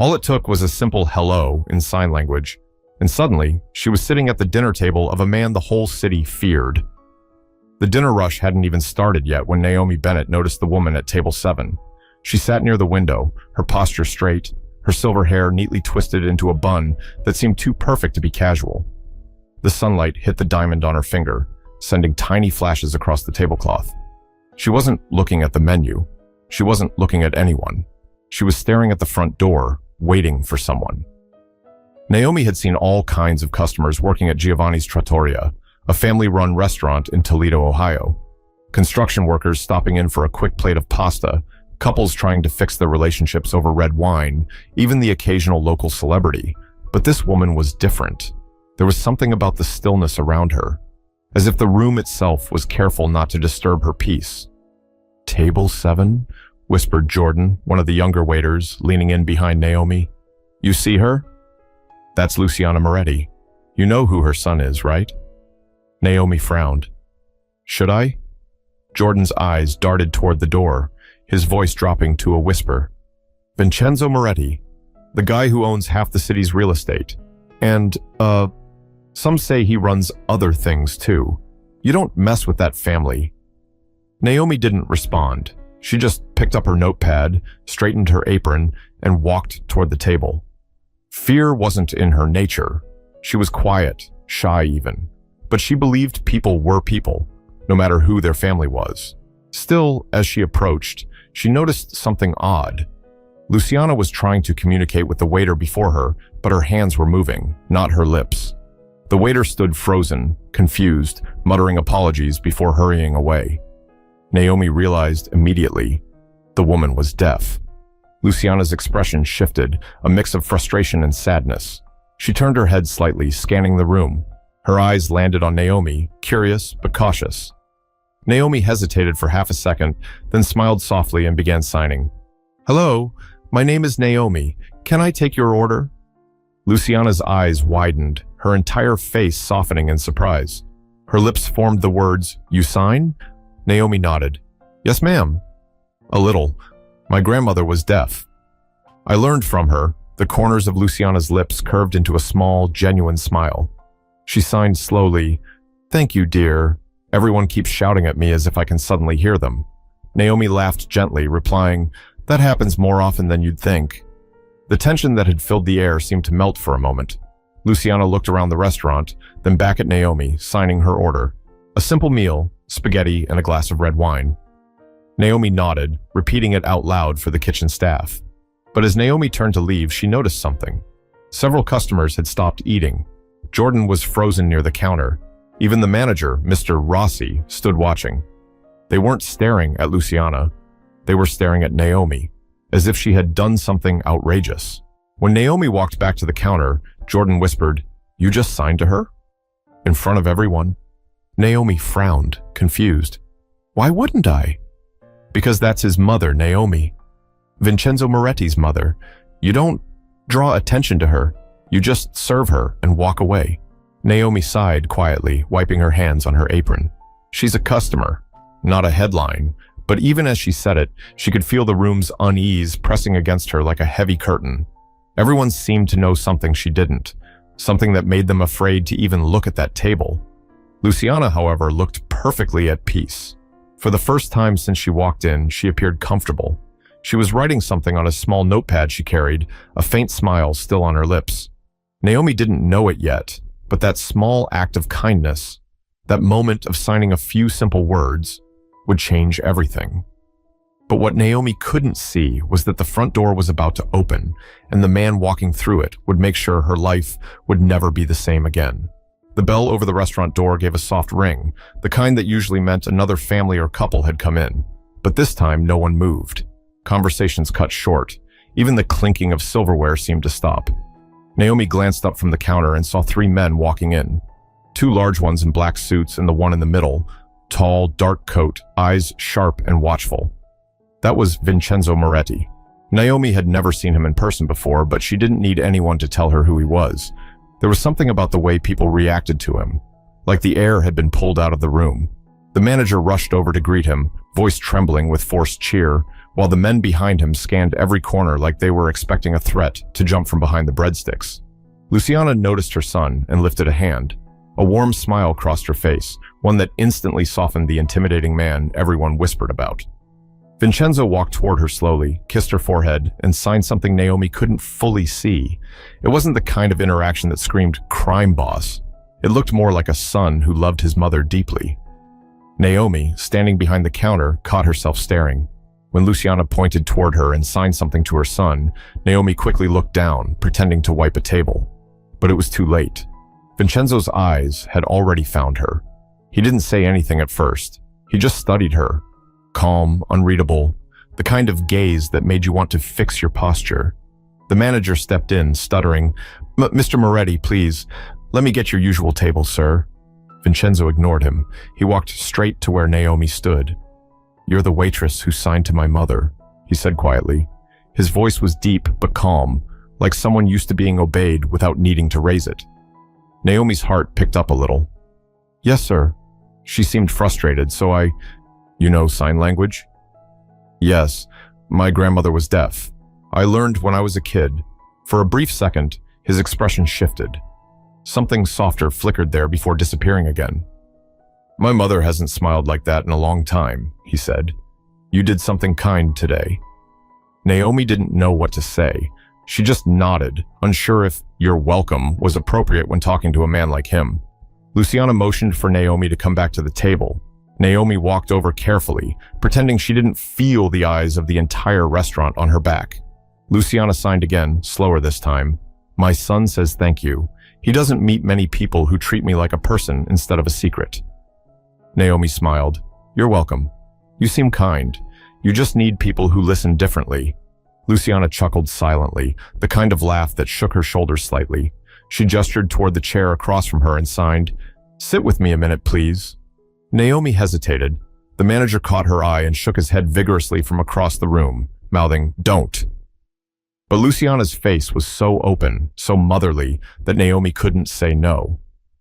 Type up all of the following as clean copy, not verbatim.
All it took was a simple hello in sign language, and suddenly she was sitting at the dinner table of a man the whole city feared. The dinner rush hadn't even started yet when Naomi Bennett noticed the woman at table 7. She sat near the window, her posture straight, her silver hair neatly twisted into a bun that seemed too perfect to be casual. The sunlight hit the diamond on her finger, sending tiny flashes across the tablecloth. She wasn't looking at the menu. She wasn't looking at anyone. She was staring at the front door, waiting for someone. Naomi had seen all kinds of customers working at Giovanni's Trattoria, a family-run restaurant in Toledo, Ohio. Construction workers stopping in for a quick plate of pasta, couples trying to fix their relationships over red wine, even the occasional local celebrity. But this woman was different. There was something about the stillness around her, as if the room itself was careful not to disturb her peace. "Table 7?" whispered Jordan, one of the younger waiters, leaning in behind Naomi. "You see her? That's Luciana Moretti. You know who her son is, right?" Naomi frowned. "Should I?" Jordan's eyes darted toward the door, his voice dropping to a whisper. "Vincenzo Moretti, the guy who owns half the city's real estate. And, some say he runs other things too. You don't mess with that family." Naomi didn't respond. She just picked up her notepad, straightened her apron, and walked toward the table. Fear wasn't in her nature. She was quiet, shy even. But she believed people were people, no matter who their family was. Still, as she approached, she noticed something odd. Luciana was trying to communicate with the waiter before her, but her hands were moving, not her lips. The waiter stood frozen, confused, muttering apologies before hurrying away. Naomi realized immediately the woman was deaf. Luciana's expression shifted, a mix of frustration and sadness. She turned her head slightly, scanning the room. Her eyes landed on Naomi, curious but cautious. Naomi hesitated for half a second, then smiled softly and began signing. "Hello, my name is Naomi. Can I take your order?" Luciana's eyes widened, her entire face softening in surprise. Her lips formed the words, "You sign?" Naomi nodded. "Yes, ma'am." "A little. My grandmother was deaf." I learned from her. The corners of Luciana's lips curved into a small, genuine smile. She signed slowly, "Thank you, dear. Everyone keeps shouting at me as if I can suddenly hear them." Naomi laughed gently, replying, "That happens more often than you'd think." The tension that had filled the air seemed to melt for a moment. Luciana looked around the restaurant, then back at Naomi, signing her order. A simple meal, spaghetti and a glass of red wine. Naomi nodded, repeating it out loud for the kitchen staff. But as Naomi turned to leave, she noticed something. Several customers had stopped eating. Jordan was frozen near the counter. Even the manager, Mr. Rossi, stood watching. They weren't staring at Luciana. They were staring at Naomi, as if she had done something outrageous. When Naomi walked back to the counter, Jordan whispered, "You just signed to her?" In front of everyone. Naomi frowned, confused. "Why wouldn't I?" "Because that's his mother, Naomi. Vincenzo Moretti's mother. You don't draw attention to her. You just serve her and walk away." Naomi sighed quietly, wiping her hands on her apron. She's a customer, not a headline. But even as she said it, she could feel the room's unease pressing against her like a heavy curtain. Everyone seemed to know something she didn't, something that made them afraid to even look at that table. Luciana, however, looked perfectly at peace. For the first time since she walked in, she appeared comfortable. She was writing something on a small notepad she carried, a faint smile still on her lips. Naomi didn't know it yet, but that small act of kindness, that moment of signing a few simple words, would change everything. But what Naomi couldn't see was that the front door was about to open, and the man walking through it would make sure her life would never be the same again. The bell over the restaurant door gave a soft ring, the kind that usually meant another family or couple had come in. But this time, no one moved. Conversations cut short. Even the clinking of silverware seemed to stop. Naomi glanced up from the counter and saw 3 men walking in. 2 large ones in black suits and the one in the middle, tall, dark coat, eyes sharp and watchful. That was Vincenzo Moretti. Naomi had never seen him in person before, but she didn't need anyone to tell her who he was. There was something about the way people reacted to him, like the air had been pulled out of the room. The manager rushed over to greet him, voice trembling with forced cheer, while the men behind him scanned every corner like they were expecting a threat to jump from behind the breadsticks. Luciana noticed her son and lifted a hand. A warm smile crossed her face, one that instantly softened the intimidating man everyone whispered about. Vincenzo walked toward her slowly, kissed her forehead, and signed something Naomi couldn't fully see. It wasn't the kind of interaction that screamed crime boss. It looked more like a son who loved his mother deeply. Naomi, standing behind the counter, caught herself staring. When Luciana pointed toward her and signed something to her son, Naomi quickly looked down, pretending to wipe a table. But it was too late. Vincenzo's eyes had already found her. He didn't say anything at first. He just studied her. Calm, unreadable, the kind of gaze that made you want to fix your posture. The manager stepped in, stuttering, "Mr. Moretti, please, let me get your usual table, sir." Vincenzo ignored him. He walked straight to where Naomi stood. "You're the waitress who signed to my mother," he said quietly. His voice was deep but calm, like someone used to being obeyed without needing to raise it. Naomi's heart picked up a little. "Yes, sir." She seemed frustrated, so "You know sign language?" "Yes, my grandmother was deaf. I learned when I was a kid." For a brief second, his expression shifted. Something softer flickered there before disappearing again. "My mother hasn't smiled like that in a long time," he said. "You did something kind today." Naomi didn't know what to say. She just nodded, unsure if "you're welcome" was appropriate when talking to a man like him. Luciana motioned for Naomi to come back to the table. Naomi walked over carefully, pretending she didn't feel the eyes of the entire restaurant on her back. Luciana signed again, slower this time. "My son says thank you. He doesn't meet many people who treat me like a person instead of a secret." Naomi smiled. "You're welcome. You seem kind. You just need people who listen differently." Luciana chuckled silently, the kind of laugh that shook her shoulders slightly. She gestured toward the chair across from her and signed, "Sit with me a minute, please." Naomi hesitated. The manager caught her eye and shook his head vigorously from across the room, mouthing, "Don't." But Luciana's face was so open, so motherly, that Naomi couldn't say no.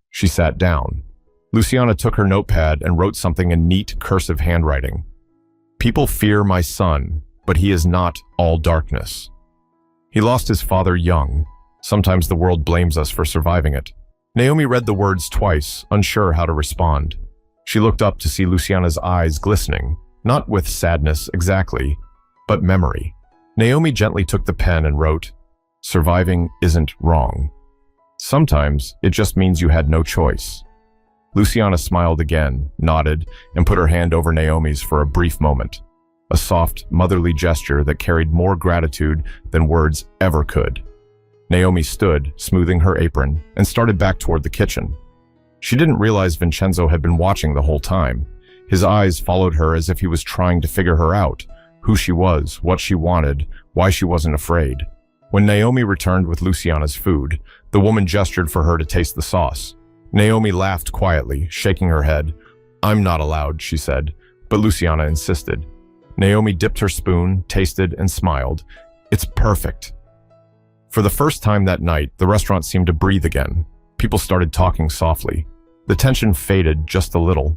She sat down. Luciana took her notepad and wrote something in neat, cursive handwriting. "People fear my son, but he is not all darkness. He lost his father young. Sometimes the world blames us for surviving it." Naomi read the words twice, unsure how to respond. She looked up to see Luciana's eyes glistening, not with sadness exactly, but memory. Naomi gently took the pen and wrote, "Surviving isn't wrong. Sometimes it just means you had no choice." Luciana smiled again, nodded, and put her hand over Naomi's for a brief moment. A soft, motherly gesture that carried more gratitude than words ever could. Naomi stood, smoothing her apron, and started back toward the kitchen. She didn't realize Vincenzo had been watching the whole time. His eyes followed her as if he was trying to figure her out, who she was, what she wanted, why she wasn't afraid. When Naomi returned with Luciana's food, the woman gestured for her to taste the sauce. Naomi laughed quietly, shaking her head. "I'm not allowed," she said, but Luciana insisted. Naomi dipped her spoon, tasted, and smiled. "It's perfect." For the first time that night, the restaurant seemed to breathe again. People started talking softly. The tension faded just a little.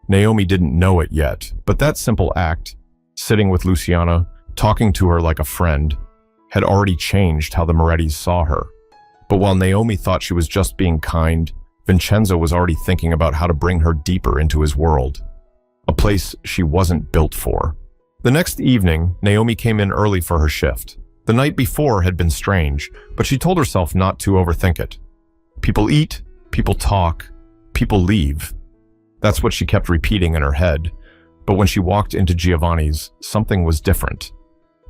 Naomi didn't know it yet, but that simple act, sitting with Luciana, talking to her like a friend, had already changed how the Morettis saw her. But while Naomi thought she was just being kind, Vincenzo was already thinking about how to bring her deeper into his world, a place she wasn't built for. The next evening, Naomi came in early for her shift. The night before had been strange, but she told herself not to overthink it. People eat, people talk, people leave. That's what she kept repeating in her head. But when she walked into Giovanni's, something was different.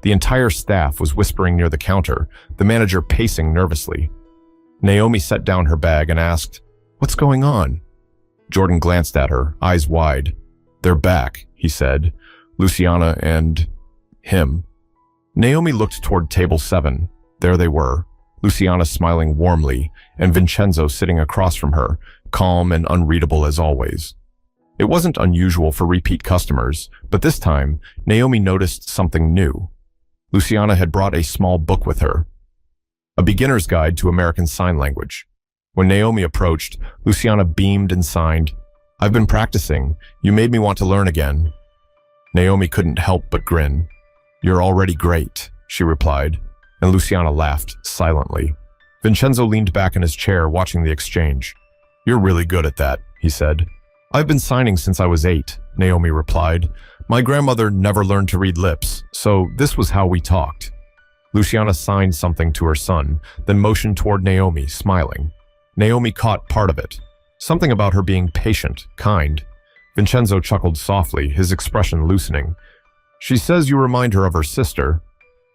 The entire staff was whispering near the counter, the manager pacing nervously. Naomi set down her bag and asked, "What's going on?" Jordan glanced at her, eyes wide. "They're back," he said. "Luciana and him." Naomi looked toward table 7. There they were, Luciana smiling warmly, and Vincenzo sitting across from her, calm and unreadable as always. It wasn't unusual for repeat customers, but this time, Naomi noticed something new. Luciana had brought a small book with her, a beginner's guide to American Sign Language. When Naomi approached, Luciana beamed and signed, "I've been practicing. You made me want to learn again." Naomi couldn't help but grin. You're already great, she replied, and Luciana laughed silently. Vincenzo leaned back in his chair, watching the exchange. You're really good at that, he said. I've been signing since I was 8, Naomi replied. My grandmother never learned to read lips, so this was how we talked. Luciana signed something to her son, then motioned toward Naomi, smiling. Naomi caught part of it. Something about her being patient, kind. Vincenzo chuckled softly, his expression loosening. She says you remind her of her sister.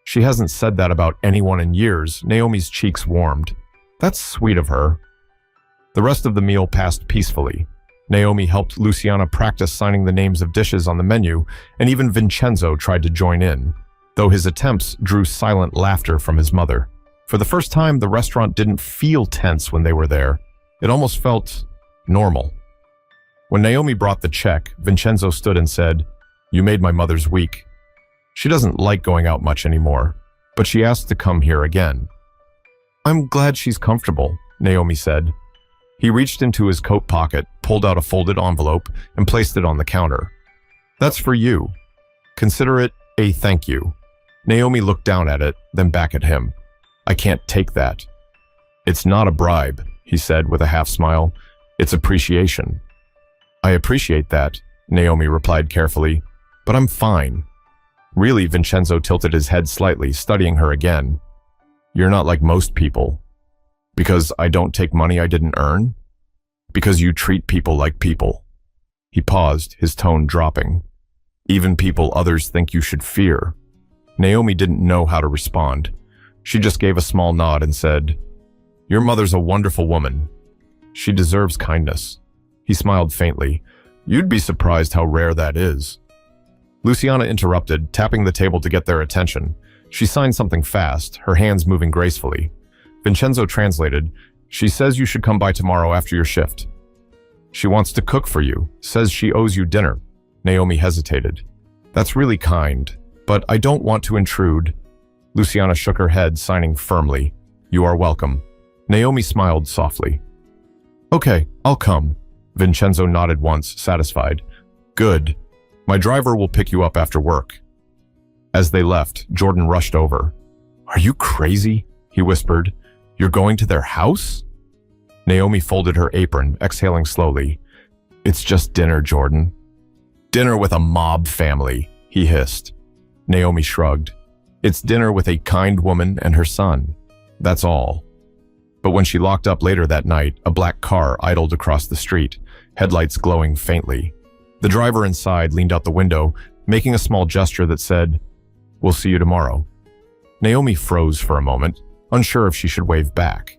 She hasn't said that about anyone in years. Naomi's cheeks warmed. That's sweet of her. The rest of the meal passed peacefully. Naomi helped Luciana practice signing the names of dishes on the menu, and even Vincenzo tried to join in, though his attempts drew silent laughter from his mother. For the first time, the restaurant didn't feel tense when they were there. It almost felt normal. When Naomi brought the check, Vincenzo stood and said, You made my mother's week. She doesn't like going out much anymore, but she asked to come here again. I'm glad she's comfortable, Naomi said. He reached into his coat pocket, pulled out a folded envelope, and placed it on the counter. That's for you. Consider it a thank you. Naomi looked down at it, then back at him. I can't take that. It's not a bribe, he said with a half smile. It's appreciation. I appreciate that, Naomi replied carefully, but I'm fine. Really, Vincenzo tilted his head slightly, studying her again. You're not like most people. Because I don't take money I didn't earn? Because you treat people like people. He paused, his tone dropping. Even people others think you should fear. Naomi didn't know how to respond. She just gave a small nod and said, Your mother's a wonderful woman. She deserves kindness. He smiled faintly. You'd be surprised how rare that is. Luciana interrupted, tapping the table to get their attention. She signed something fast, her hands moving gracefully. Vincenzo translated, She says you should come by tomorrow after your shift. She wants to cook for you, says she owes you dinner. Naomi hesitated. That's really kind, but I don't want to intrude. Luciana shook her head, signing firmly. You are welcome. Naomi smiled softly. Okay, I'll come. Vincenzo nodded once, satisfied. Good. My driver will pick you up after work. As they left, Jordan rushed over. Are you crazy? He whispered. You're going to their house? Naomi folded her apron, exhaling slowly. It's just dinner, Jordan. Dinner with a mob family, he hissed. Naomi shrugged. It's dinner with a kind woman and her son. That's all. But when she locked up later that night, a black car idled across the street, headlights glowing faintly. The driver inside leaned out the window, making a small gesture that said, We'll see you tomorrow. Naomi froze for a moment, unsure if she should wave back.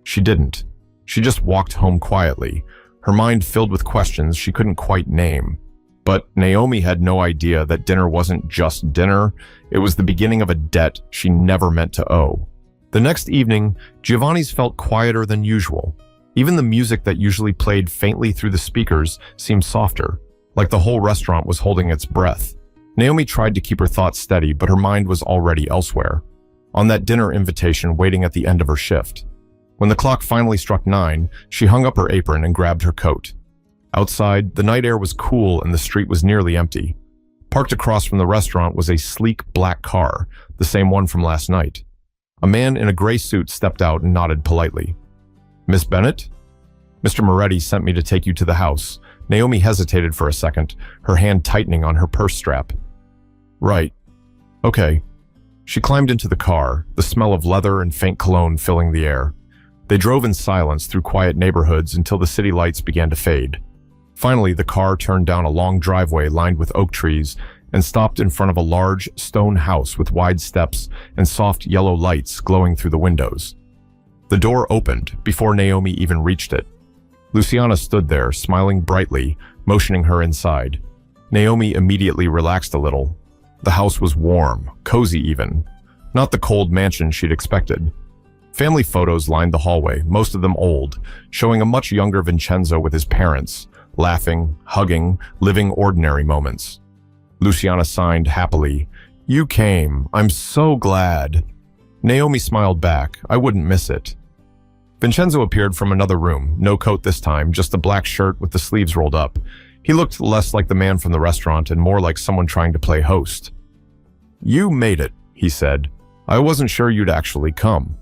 She didn't. She just walked home quietly, her mind filled with questions she couldn't quite name. But Naomi had no idea that dinner wasn't just dinner, it was the beginning of a debt she never meant to owe. The next evening, Giovanni's felt quieter than usual. Even the music that usually played faintly through the speakers seemed softer, like the whole restaurant was holding its breath. Naomi tried to keep her thoughts steady, but her mind was already elsewhere, on that dinner invitation waiting at the end of her shift. When the clock finally struck 9, she hung up her apron and grabbed her coat. Outside, the night air was cool and the street was nearly empty. Parked across from the restaurant was a sleek black car, the same one from last night. A man in a gray suit stepped out and nodded politely. Miss Bennett? Mr. Moretti sent me to take you to the house. Naomi hesitated for a second, her hand tightening on her purse strap. Right. Okay. She climbed into the car, the smell of leather and faint cologne filling the air. They drove in silence through quiet neighborhoods until the city lights began to fade. Finally, the car turned down a long driveway lined with oak trees and stopped in front of a large stone house with wide steps and soft yellow lights glowing through the windows. The door opened before Naomi even reached it. Luciana stood there, smiling brightly, motioning her inside. Naomi immediately relaxed a little. The house was warm, cozy even. Not the cold mansion she'd expected. Family photos lined the hallway, most of them old, showing a much younger Vincenzo with his parents, laughing, hugging, living ordinary moments. Luciana signed happily. You came. I'm so glad. Naomi smiled back. I wouldn't miss it. Vincenzo appeared from another room, no coat this time, just a black shirt with the sleeves rolled up. He looked less like the man from the restaurant and more like someone trying to play host. "You made it," he said. "I wasn't sure you'd actually come."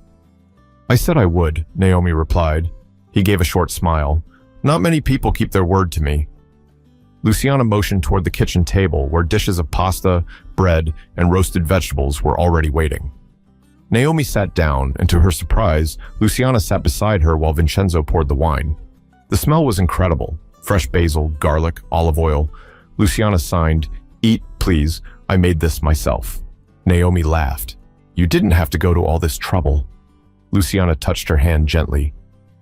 "I said I would," Naomi replied. He gave a short smile. "Not many people keep their word to me." Luciana motioned toward the kitchen table where dishes of pasta, bread, and roasted vegetables were already waiting. Naomi sat down, and to her surprise, Luciana sat beside her while Vincenzo poured the wine. The smell was incredible. Fresh basil, garlic, olive oil. Luciana signed, "Eat, please. I made this myself." Naomi laughed. "You didn't have to go to all this trouble." Luciana touched her hand gently.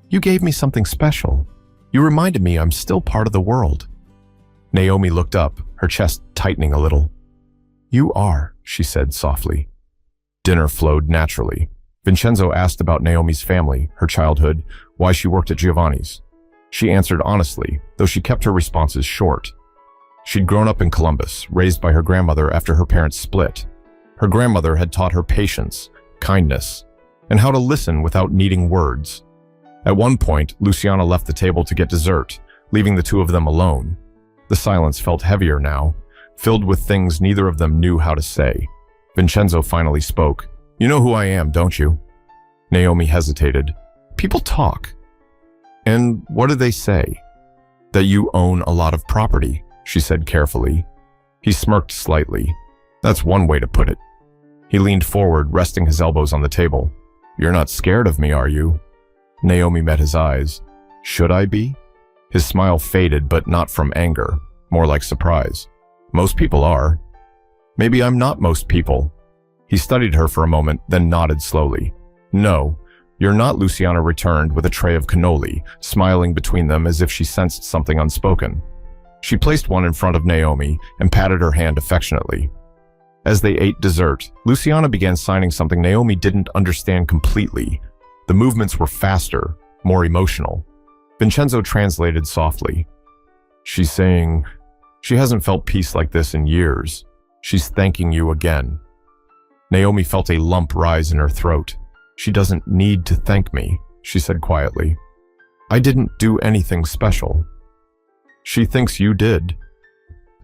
"You gave me something special. You reminded me I'm still part of the world." Naomi looked up, her chest tightening a little. "You are," she said softly. Dinner flowed naturally. Vincenzo asked about Naomi's family, her childhood, why she worked at Giovanni's. She answered honestly, though she kept her responses short. She'd grown up in Columbus, raised by her grandmother after her parents split. Her grandmother had taught her patience, kindness, and how to listen without needing words. At one point, Luciana left the table to get dessert, leaving the two of them alone. The silence felt heavier now, filled with things neither of them knew how to say. Vincenzo finally spoke. "You know who I am, don't you?" Naomi hesitated. "People talk." "And what do they say?" "That you own a lot of property," she said carefully. He smirked slightly. "That's one way to put it." He leaned forward, resting his elbows on the table. "You're not scared of me, are you?" Naomi met his eyes. "Should I be?" His smile faded, but not from anger, more like surprise. "Most people are." "Maybe I'm not most people." He studied her for a moment, then nodded slowly. "No, you're not," Luciana returned with a tray of cannoli, smiling between them as if she sensed something unspoken. She placed one in front of Naomi and patted her hand affectionately. As they ate dessert, Luciana began signing something Naomi didn't understand completely. The movements were faster, more emotional. Vincenzo translated softly. "She's saying she hasn't felt peace like this in years. She's thanking you again." Naomi felt a lump rise in her throat. "She doesn't need to thank me," she said quietly. "I didn't do anything special." "She thinks you did."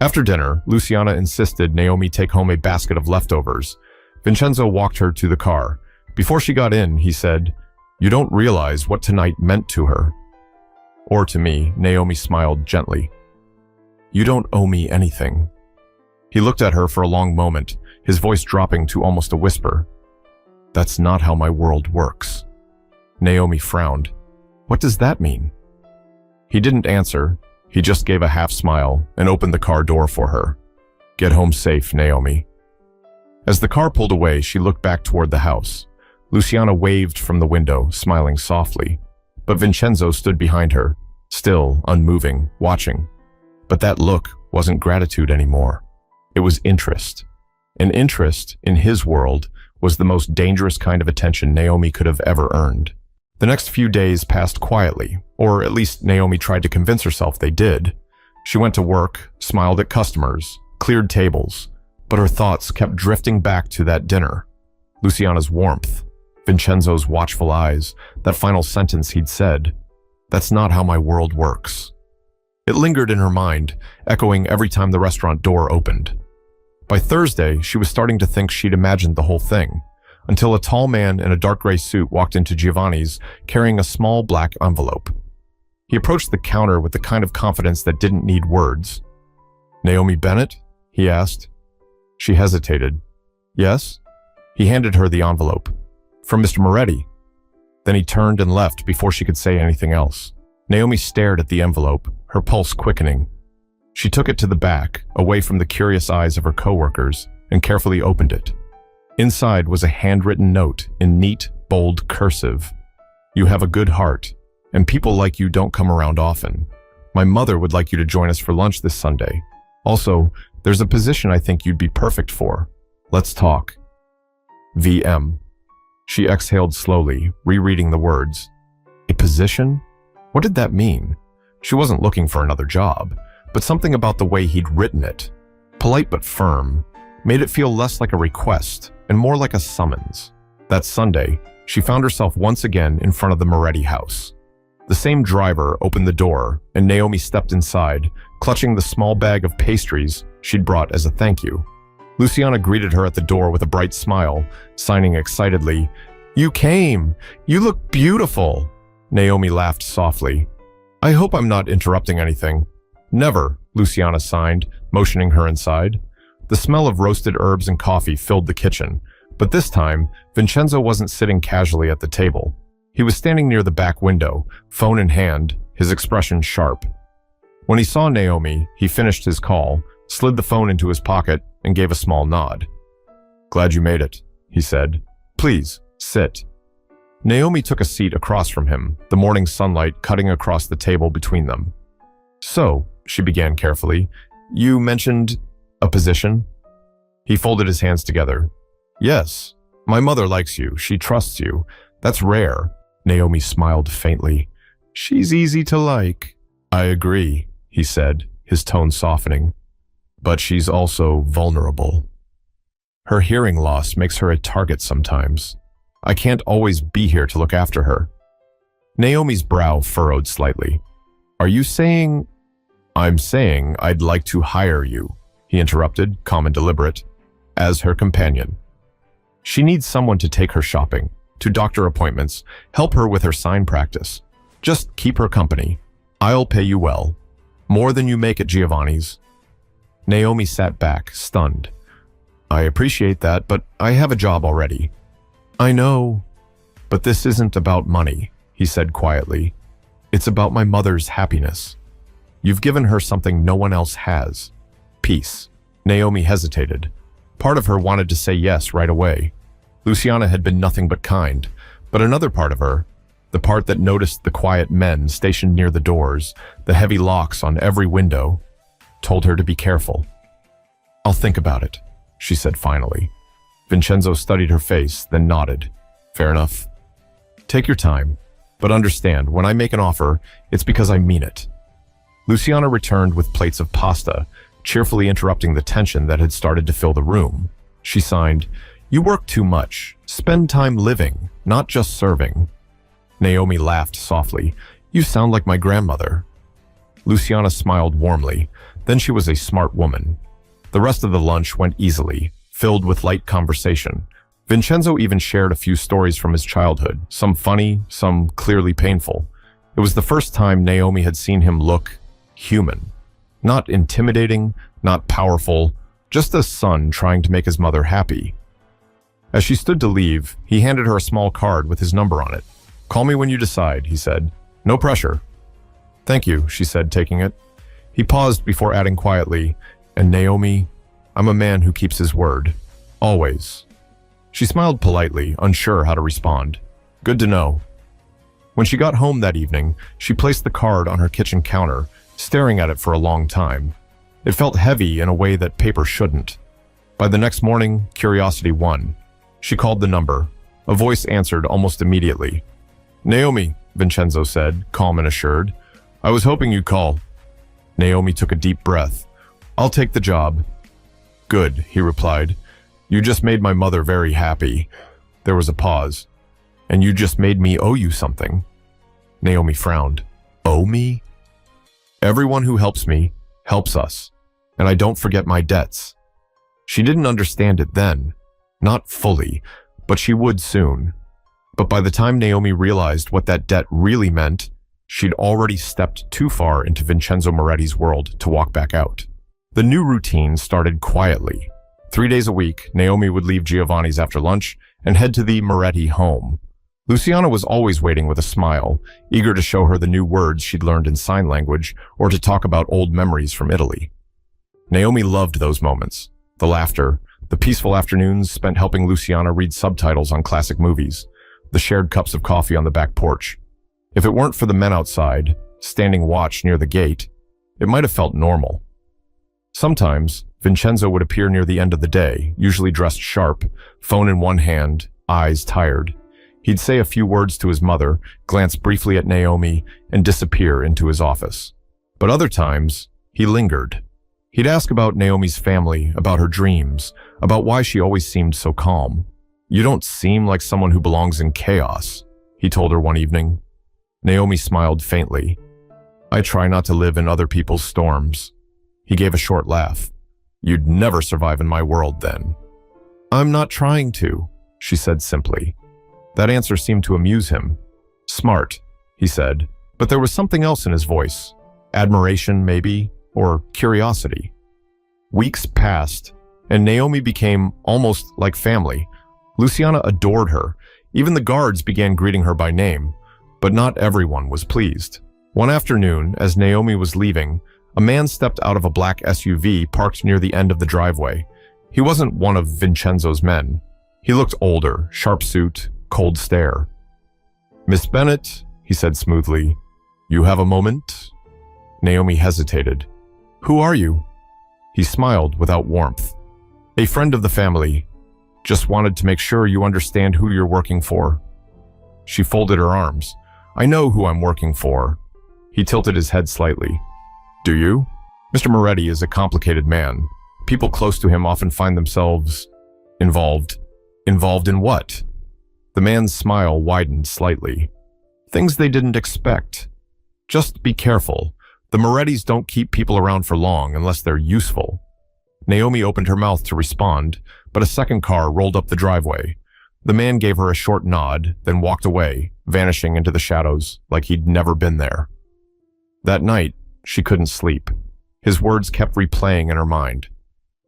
After dinner, Luciana insisted Naomi take home a basket of leftovers. Vincenzo walked her to the car. Before she got in, he said, "You don't realize what tonight meant to her." "Or to me," Naomi smiled gently. "You don't owe me anything." He looked at her for a long moment, his voice dropping to almost a whisper. "That's not how my world works." Naomi frowned. "What does that mean?" He didn't answer. He just gave a half smile and opened the car door for her. "Get home safe, Naomi." As the car pulled away, she looked back toward the house. Luciana waved from the window, smiling softly. But Vincenzo stood behind her, still unmoving, watching. But that look wasn't gratitude anymore. It was interest. And interest, in his world, was the most dangerous kind of attention Naomi could have ever earned. The next few days passed quietly, or at least Naomi tried to convince herself they did. She went to work, smiled at customers, cleared tables, but her thoughts kept drifting back to that dinner. Luciana's warmth, Vincenzo's watchful eyes, that final sentence he'd said, "That's not how my world works." It lingered in her mind, echoing every time the restaurant door opened. By Thursday, she was starting to think she'd imagined the whole thing, until a tall man in a dark gray suit walked into Giovanni's carrying a small black envelope. He approached the counter with the kind of confidence that didn't need words. "Naomi Bennett?" he asked. She hesitated. "Yes?" He handed her the envelope. "From Mr. Moretti." Then he turned and left before she could say anything else. Naomi stared at the envelope, her pulse quickening. She took it to the back, away from the curious eyes of her coworkers, and carefully opened it. Inside was a handwritten note in neat, bold cursive. "You have a good heart, and people like you don't come around often. My mother would like you to join us for lunch this Sunday. Also, there's a position I think you'd be perfect for. Let's talk. VM." She exhaled slowly, rereading the words. A position? What did that mean? She wasn't looking for another job, but something about the way he'd written it, polite but firm, made it feel less like a request and more like a summons. That Sunday, she found herself once again in front of the Moretti house. The same driver opened the door, and Naomi stepped inside, clutching the small bag of pastries she'd brought as a thank you. Luciana greeted her at the door with a bright smile, signing excitedly, "You came! You look beautiful!" Naomi laughed softly. "I hope I'm not interrupting anything." "Never," Luciana signed, motioning her inside. The smell of roasted herbs and coffee filled the kitchen, but this time, Vincenzo wasn't sitting casually at the table. He was standing near the back window, phone in hand, his expression sharp. When he saw Naomi, he finished his call, slid the phone into his pocket, and gave a small nod. "Glad you made it," he said. "Please, sit." Naomi took a seat across from him, the morning sunlight cutting across the table between them. "So," she began carefully, "you mentioned a position?" He folded his hands together. "Yes, my mother likes you. She trusts you. That's rare." Naomi smiled faintly. "She's easy to like." "I agree," he said, his tone softening. "But she's also vulnerable. Her hearing loss makes her a target sometimes. I can't always be here to look after her." Naomi's brow furrowed slightly. "Are you saying—" "I'm saying I'd like to hire you," he interrupted, calm and deliberate, "as her companion. She needs someone to take her shopping, to doctor appointments, help her with her sign practice. Just keep her company. I'll pay you well. More than you make at Giovanni's." Naomi sat back, stunned. "I appreciate that, but I have a job already." "I know, but this isn't about money," he said quietly. "It's about my mother's happiness. You've given her something no one else has. Peace." Naomi hesitated. Part of her wanted to say yes right away. Luciana had been nothing but kind, but another part of her, the part that noticed the quiet men stationed near the doors, the heavy locks on every window, told her to be careful. "I'll think about it," she said finally. Vincenzo studied her face, then nodded. "Fair enough. Take your time, but understand, when I make an offer, it's because I mean it." Luciana returned with plates of pasta, cheerfully interrupting the tension that had started to fill the room. She signed, "You work too much. Spend time living, not just serving." Naomi laughed softly. "You sound like my grandmother." Luciana smiled warmly. Then she was a smart woman. The rest of the lunch went easily, filled with light conversation. Vincenzo even shared a few stories from his childhood, some funny, some clearly painful. It was the first time Naomi had seen him look human. Not intimidating, not powerful, just a son trying to make his mother happy. As she stood to leave, he handed her a small card with his number on it. "Call me when you decide," he said. "No pressure." "Thank you," she said, taking it. He paused before adding quietly, "And Naomi, I'm a man who keeps his word. Always." She smiled politely, unsure how to respond. "Good to know." When she got home that evening, she placed the card on her kitchen counter, staring at it for a long time. It felt heavy in a way that paper shouldn't. By the next morning, curiosity won. She called the number. A voice answered almost immediately. "Naomi," Vincenzo said, calm and assured. "I was hoping you'd call." Naomi took a deep breath. "I'll take the job." "Good," he replied. "You just made my mother very happy." There was a pause. "And you just made me owe you something." Naomi frowned. "Owe me?" "Everyone who helps me helps us, and I don't forget my debts." She didn't understand it then. Not fully, but she would soon. But by the time Naomi realized what that debt really meant, she'd already stepped too far into Vincenzo Moretti's world to walk back out. The new routine started quietly. 3 days a week, Naomi would leave Giovanni's after lunch and head to the Moretti home. Luciana was always waiting with a smile, eager to show her the new words she'd learned in sign language or to talk about old memories from Italy. Naomi loved those moments, the laughter, the peaceful afternoons spent helping Luciana read subtitles on classic movies, the shared cups of coffee on the back porch. If it weren't for the men outside, standing watch near the gate, it might have felt normal. Sometimes, Vincenzo would appear near the end of the day, usually dressed sharp, phone in one hand, eyes tired. He'd say a few words to his mother, glance briefly at Naomi, and disappear into his office. But other times, he lingered. He'd ask about Naomi's family, about her dreams, about why she always seemed so calm. "You don't seem like someone who belongs in chaos," he told her one evening. Naomi smiled faintly. "I try not to live in other people's storms." He gave a short laugh. You'd never survive in my world then." "I'm not trying to," she said simply. That answer seemed to amuse him. "Smart," he said, but there was something else in his voice. Admiration, maybe, or curiosity. Weeks passed, and Naomi became almost like family. Luciana adored her. Even the guards began greeting her by name, but not everyone was pleased. One afternoon, as Naomi was leaving, a man stepped out of a black SUV parked near the end of the driveway. He wasn't one of Vincenzo's men. He looked older, sharp suit, cold stare. "Miss Bennett," he said smoothly, "you have a moment?" Naomi hesitated. "Who are you?" He smiled without warmth. "A friend of the family. Just wanted to make sure you understand who you're working for." She folded her arms. "I know who I'm working for." He tilted his head slightly. "Do you?" Mr. Moretti is a complicated man. People close to him often find themselves involved. Involved in what? The man's smile widened slightly. Things they didn't expect. Just be careful. The Morettis don't keep people around for long unless they're useful. Naomi opened her mouth to respond, but a second car rolled up the driveway. The man gave her a short nod, then walked away, vanishing into the shadows like he'd never been there. That night, she couldn't sleep. His words kept replaying in her mind.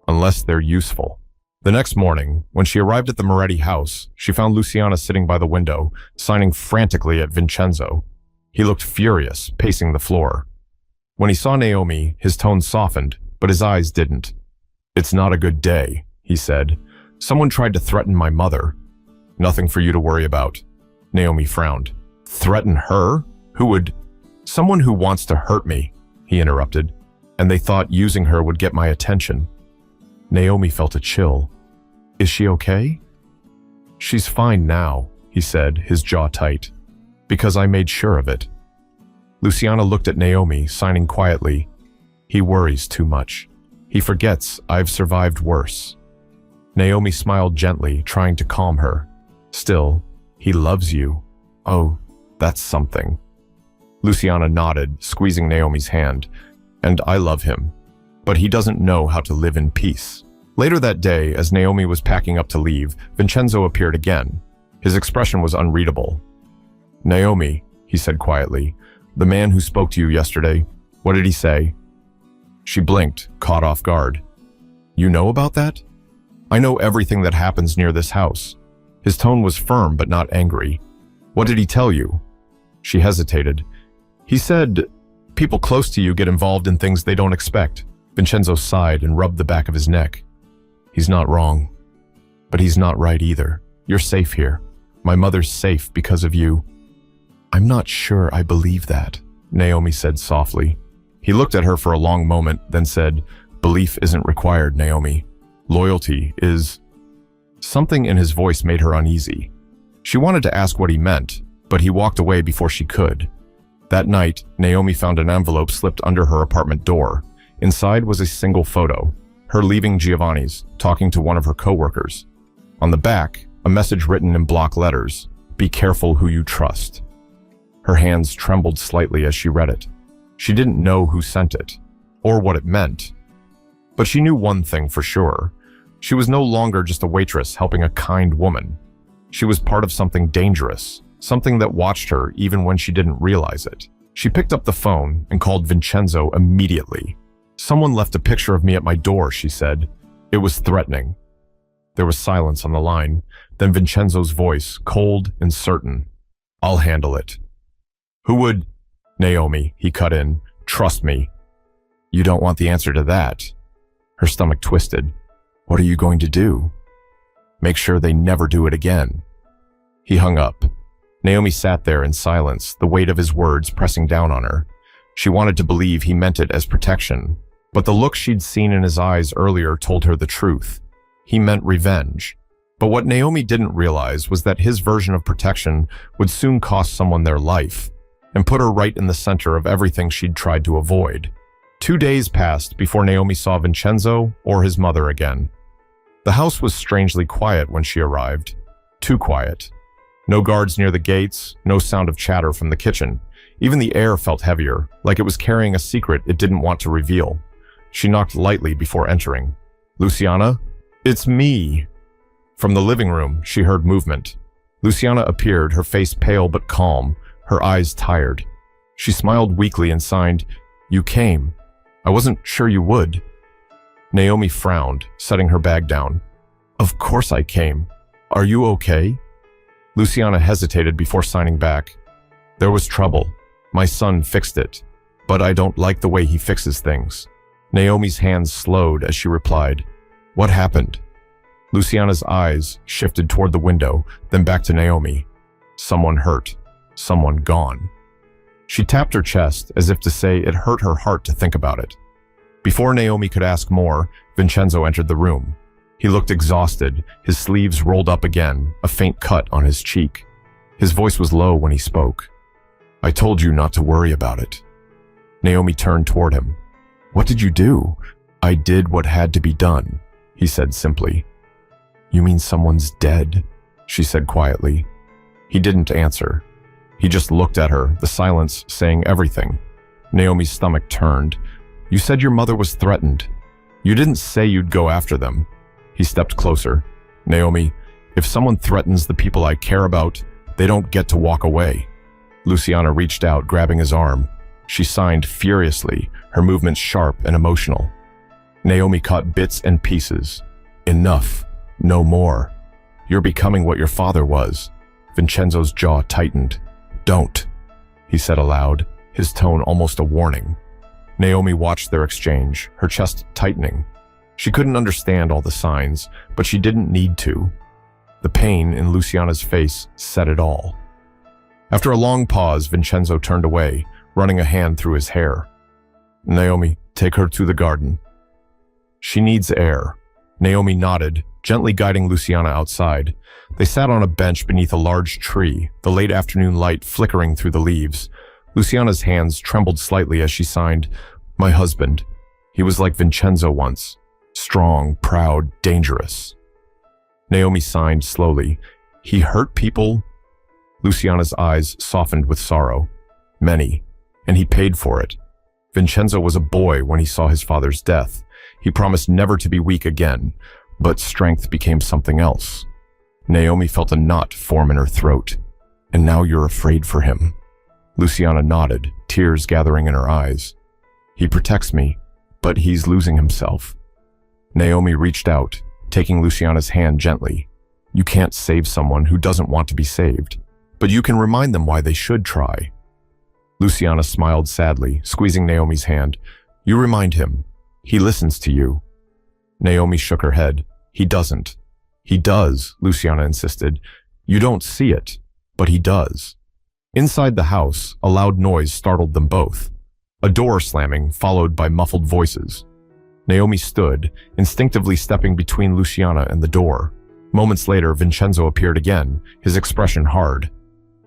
Unless they're useful. The next morning, when she arrived at the Moretti house, she found Luciana sitting by the window, signing frantically at Vincenzo. He looked furious, pacing the floor. When he saw Naomi, his tone softened, but his eyes didn't. "It's not a good day," he said. "Someone tried to threaten my mother." "Nothing for you to worry about." Naomi frowned. "Threaten her? Who would—" "Someone who wants to hurt me," he interrupted, "and they thought using her would get my attention." Naomi felt a chill. "Is she okay?" "She's fine now," he said, his jaw tight, "because I made sure of it." Luciana looked at Naomi, signing quietly. "He worries too much. He forgets I've survived worse." Naomi smiled gently, trying to calm her. "Still, he loves you. Oh, that's something." Luciana nodded, squeezing Naomi's hand. "And I love him. But he doesn't know how to live in peace." Later that day, as Naomi was packing up to leave, Vincenzo appeared again. His expression was unreadable. "Naomi," he said quietly, "the man who spoke to you yesterday, what did he say?" She blinked, caught off guard. "You know about that?" "I know everything that happens near this house." His tone was firm but not angry. "What did he tell you?" She hesitated. "He said, people close to you get involved in things they don't expect." Vincenzo sighed and rubbed the back of his neck. "He's not wrong. But he's not right either. You're safe here. My mother's safe because of you." "I'm not sure I believe that," Naomi said softly. He looked at her for a long moment, then said, "Belief isn't required, Naomi. Loyalty is—" Something in his voice made her uneasy. She wanted to ask what he meant, but he walked away before she could. That night, Naomi found an envelope slipped under her apartment door. Inside was a single photo, her leaving Giovanni's, talking to one of her coworkers. On the back, a message written in block letters, "Be careful who you trust." Her hands trembled slightly as she read it. She didn't know who sent it, or what it meant. But she knew one thing for sure. She was no longer just a waitress helping a kind woman. She was part of something dangerous, something that watched her even when she didn't realize it. She picked up the phone and called Vincenzo immediately. "Someone left a picture of me at my door," she said. It was threatening. There was silence on the line, then Vincenzo's voice, cold and certain. "I'll handle it." "Who would—" "Naomi," he cut in. "Trust me." "You don't want the answer to that." Her stomach twisted. "What are you going to do?" "Make sure they never do it again." He hung up. Naomi sat there in silence, the weight of his words pressing down on her. She wanted to believe he meant it as protection, but the look she'd seen in his eyes earlier told her the truth. He meant revenge. But what Naomi didn't realize was that his version of protection would soon cost someone their life, and put her right in the center of everything she'd tried to avoid. 2 days passed before Naomi saw Vincenzo or his mother again. The house was strangely quiet when she arrived. Too quiet. No guards near the gates, no sound of chatter from the kitchen. Even the air felt heavier, like it was carrying a secret it didn't want to reveal. She knocked lightly before entering. Luciana? It's me. From the living room, she heard movement. Luciana appeared, her face pale but calm, her eyes tired. She smiled weakly and signed, "You came. I wasn't sure you would." Naomi frowned, setting her bag down. "Of course I came. Are you okay?" Luciana hesitated before signing back. "There was trouble. My son fixed it, but I don't like the way he fixes things." Naomi's hands slowed as she replied, "What happened?" Luciana's eyes shifted toward the window, then back to Naomi. Someone hurt. Someone gone. She tapped her chest as if to say it hurt her heart to think about it. Before Naomi could ask more, Vincenzo entered the room. He looked exhausted, his sleeves rolled up again, a faint cut on his cheek. His voice was low when he spoke. "I told you not to worry about it." Naomi turned toward him. "What did you do?" "I did what had to be done," he said simply. "You mean someone's dead?" she said quietly. He didn't answer. He just looked at her, the silence saying everything. Naomi's stomach turned. "You said your mother was threatened. You didn't say you'd go after them." He stepped closer. "Naomi, if someone threatens the people I care about, they don't get to walk away." Luciana reached out, grabbing his arm. She signed furiously, her movements sharp and emotional. Naomi caught bits and pieces. "Enough. No more. You're becoming what your father was." Vincenzo's jaw tightened. "Don't," he said aloud, his tone almost a warning. Naomi watched their exchange, her chest tightening. She couldn't understand all the signs, but she didn't need to. The pain in Luciana's face said it all. After a long pause, Vincenzo turned away, running a hand through his hair. "Naomi, take her to the garden." "She needs air." Naomi nodded, gently guiding Luciana outside. They sat on a bench beneath a large tree, the late afternoon light flickering through the leaves. Luciana's hands trembled slightly as she signed, "My husband. He was like Vincenzo once. Strong, proud, dangerous." Naomi signed slowly. "He hurt people?" Luciana's eyes softened with sorrow. "Many. And he paid for it. Vincenzo was a boy when he saw his father's death. He promised never to be weak again, but strength became something else." Naomi felt a knot form in her throat. "And now you're afraid for him." Luciana nodded, tears gathering in her eyes. "He protects me, but he's losing himself." Naomi reached out, taking Luciana's hand gently. "You can't save someone who doesn't want to be saved, but you can remind them why they should try." Luciana smiled sadly, squeezing Naomi's hand. "You remind him. He listens to you." Naomi shook her head. "He doesn't." "He does," Luciana insisted. "You don't see it, but he does." Inside the house, a loud noise startled them both. A door slamming, followed by muffled voices. Naomi stood, instinctively stepping between Luciana and the door. Moments later, Vincenzo appeared again, his expression hard.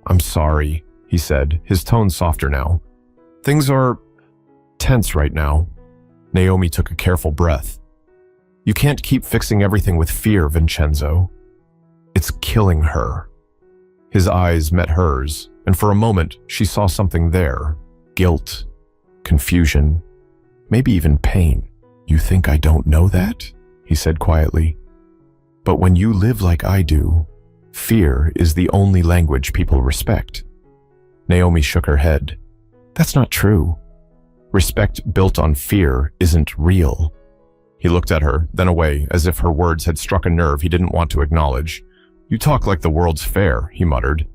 "I'm sorry," he said, his tone softer now. "Things are tense right now." Naomi took a careful breath. "You can't keep fixing everything with fear, Vincenzo. It's killing her." His eyes met hers, and for a moment she saw something there. Guilt, confusion, maybe even pain. "You think I don't know that?" he said quietly. "But when you live like I do, fear is the only language people respect." Naomi shook her head. "That's not true. Respect built on fear isn't real." He looked at her, then away, as if her words had struck a nerve he didn't want to acknowledge. "You talk like the world's fair," he muttered.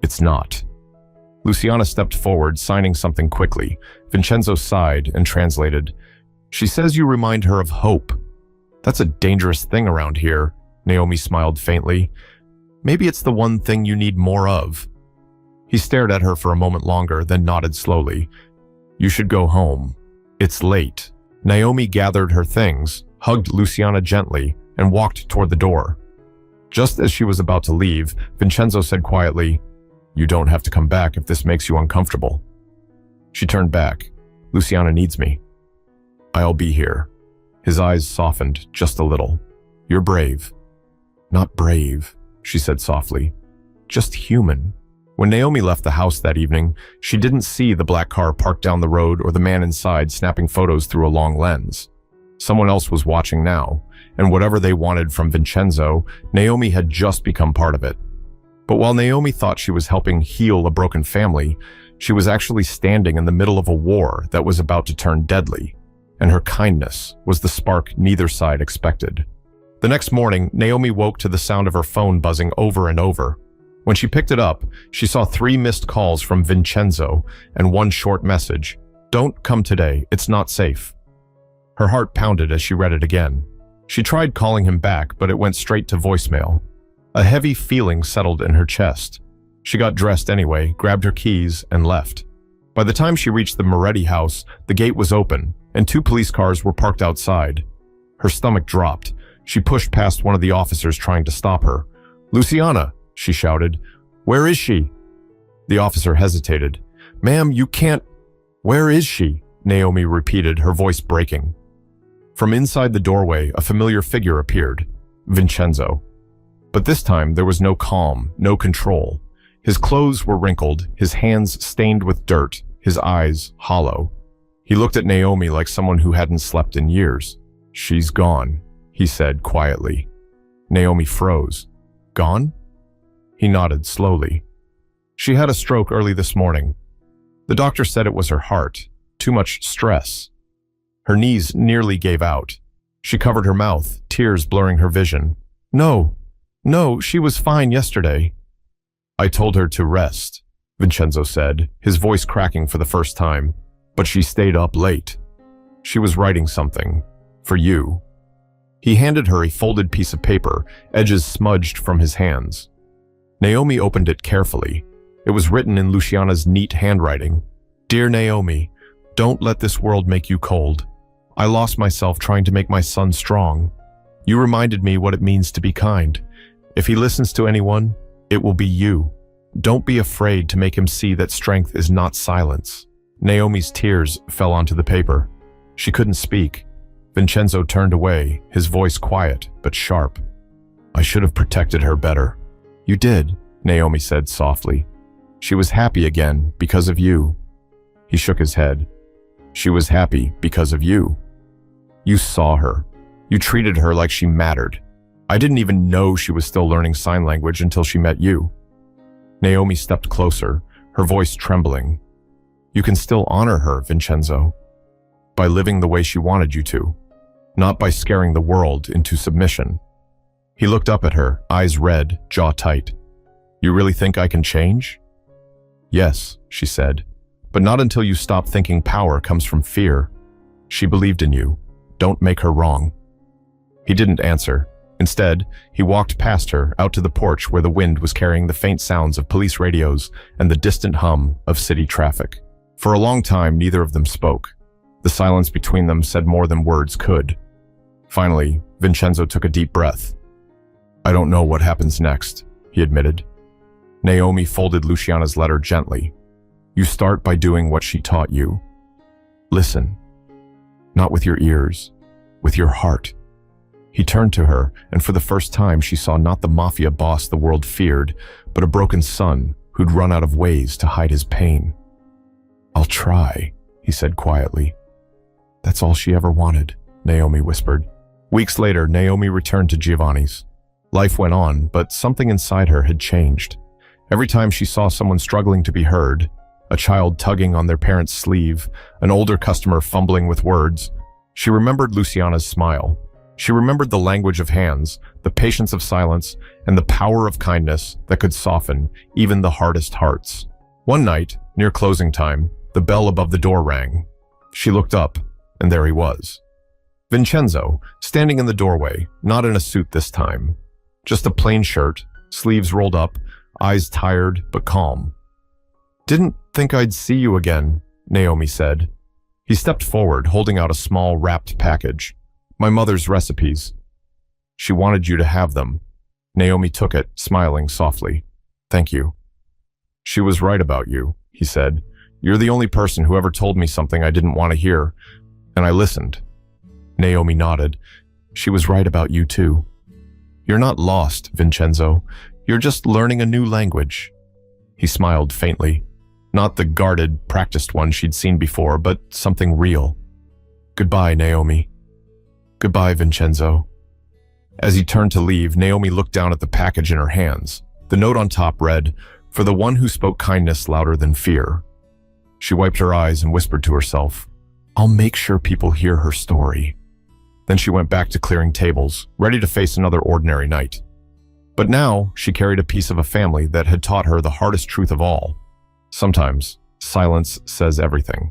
"It's not." Luciana stepped forward, signing something quickly. Vincenzo sighed and translated. "She says you remind her of hope." "That's a dangerous thing around here," Naomi smiled faintly. "Maybe it's the one thing you need more of." He stared at her for a moment longer, then nodded slowly. "You should go home. It's late." Naomi gathered her things, hugged Luciana gently, and walked toward the door. Just as she was about to leave, Vincenzo said quietly, "You don't have to come back if this makes you uncomfortable." She turned back. "Luciana needs me." "I'll be here." His eyes softened just a little. "You're brave." "Not brave," she said softly. "Just human." When Naomi left the house that evening, she didn't see the black car parked down the road or the man inside snapping photos through a long lens. Someone else was watching now, and whatever they wanted from Vincenzo, Naomi had just become part of it. But while Naomi thought she was helping heal a broken family, she was actually standing in the middle of a war that was about to turn deadly, and her kindness was the spark neither side expected. The next morning, Naomi woke to the sound of her phone buzzing over and over. When she picked it up, she saw 3 missed calls from Vincenzo and 1 short message: "Don't come today, it's not safe." Her heart pounded as she read it again. She tried calling him back, but it went straight to voicemail. A heavy feeling settled in her chest. She got dressed anyway, grabbed her keys, and left. By the time she reached the Moretti house, the gate was open, and 2 police cars were parked outside. Her stomach dropped. She pushed past one of the officers trying to stop her. "Luciana," she shouted. "Where is she?" The officer hesitated. "Ma'am, you can't—" "Where is she?" Naomi repeated, her voice breaking. From inside the doorway, a familiar figure appeared. Vincenzo. But this time, there was no calm, no control. His clothes were wrinkled, his hands stained with dirt, his eyes hollow. He looked at Naomi like someone who hadn't slept in years. "She's gone," he said quietly. Naomi froze. "Gone?" He nodded slowly. "She had a stroke early this morning. The doctor said it was her heart, too much stress. Her knees nearly gave out. She covered her mouth, tears blurring her vision. No, she was fine yesterday." "I told her to rest," Vincenzo said, his voice cracking for the first time. "But she stayed up late. She was writing something. For you." He handed her a folded piece of paper, edges smudged from his hands. Naomi opened it carefully. It was written in Luciana's neat handwriting. "Dear Naomi, don't let this world make you cold. I lost myself trying to make my son strong. You reminded me what it means to be kind. If he listens to anyone, it will be you. Don't be afraid to make him see that strength is not silence." Naomi's tears fell onto the paper. She couldn't speak. Vincenzo turned away, his voice quiet but sharp. "I should have protected her better." "You did," Naomi said softly. "She was happy again because of you." He shook his head. "She was happy because of you. You saw her. You treated her like she mattered. I didn't even know she was still learning sign language until she met you." Naomi stepped closer, her voice trembling. "You can still honor her, Vincenzo, by living the way she wanted you to, not by scaring the world into submission." He looked up at her, eyes red, jaw tight. "You really think I can change?" "Yes," she said, "but not until you stop thinking power comes from fear. She believed in you. Don't make her wrong." He didn't answer. Instead, he walked past her, out to the porch where the wind was carrying the faint sounds of police radios and the distant hum of city traffic. For a long time, neither of them spoke. The silence between them said more than words could. Finally, Vincenzo took a deep breath. "I don't know what happens next," he admitted. Naomi folded Luciana's letter gently. "You start by doing what she taught you. Listen. Not with your ears, with your heart." He turned to her, and for the first time she saw not the Mafia boss the world feared, but a broken son who'd run out of ways to hide his pain. "I'll try," he said quietly. "That's all she ever wanted," Naomi whispered. Weeks later, Naomi returned to Giovanni's. Life went on, but something inside her had changed. Every time she saw someone struggling to be heard, a child tugging on their parent's sleeve, an older customer fumbling with words, she remembered Luciana's smile. She remembered the language of hands, the patience of silence, and the power of kindness that could soften even the hardest hearts. One night, near closing time, the bell above the door rang. She looked up, and there he was. Vincenzo, standing in the doorway, not in a suit this time. Just a plain shirt, sleeves rolled up, eyes tired but calm. "Didn't think I'd see you again," Naomi said. He stepped forward, holding out a small wrapped package. "My mother's recipes. She wanted you to have them." Naomi took it, smiling softly. "Thank you." "She was right about you," he said. "You're the only person who ever told me something I didn't want to hear, and I listened." Naomi nodded. "She was right about you too. You're not lost, Vincenzo. You're just learning a new language." He smiled faintly. Not the guarded, practiced one she'd seen before, but something real. "Goodbye, Naomi." "Goodbye, Vincenzo." As he turned to leave, Naomi looked down at the package in her hands. The note on top read, "For the one who spoke kindness louder than fear." She wiped her eyes and whispered to herself, "I'll make sure people hear her story." Then she went back to clearing tables, ready to face another ordinary night. But now she carried a piece of a family that had taught her the hardest truth of all. Sometimes silence says everything.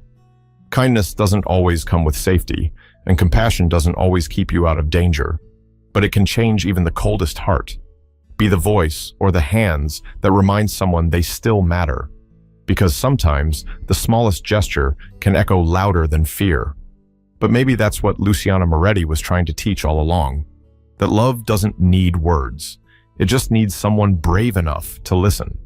Kindness doesn't always come with safety, and compassion doesn't always keep you out of danger, but it can change even the coldest heart. Be the voice or the hands that remind someone they still matter, because sometimes the smallest gesture can echo louder than fear. But maybe that's what Luciana Moretti was trying to teach all along, that love doesn't need words. It just needs someone brave enough to listen.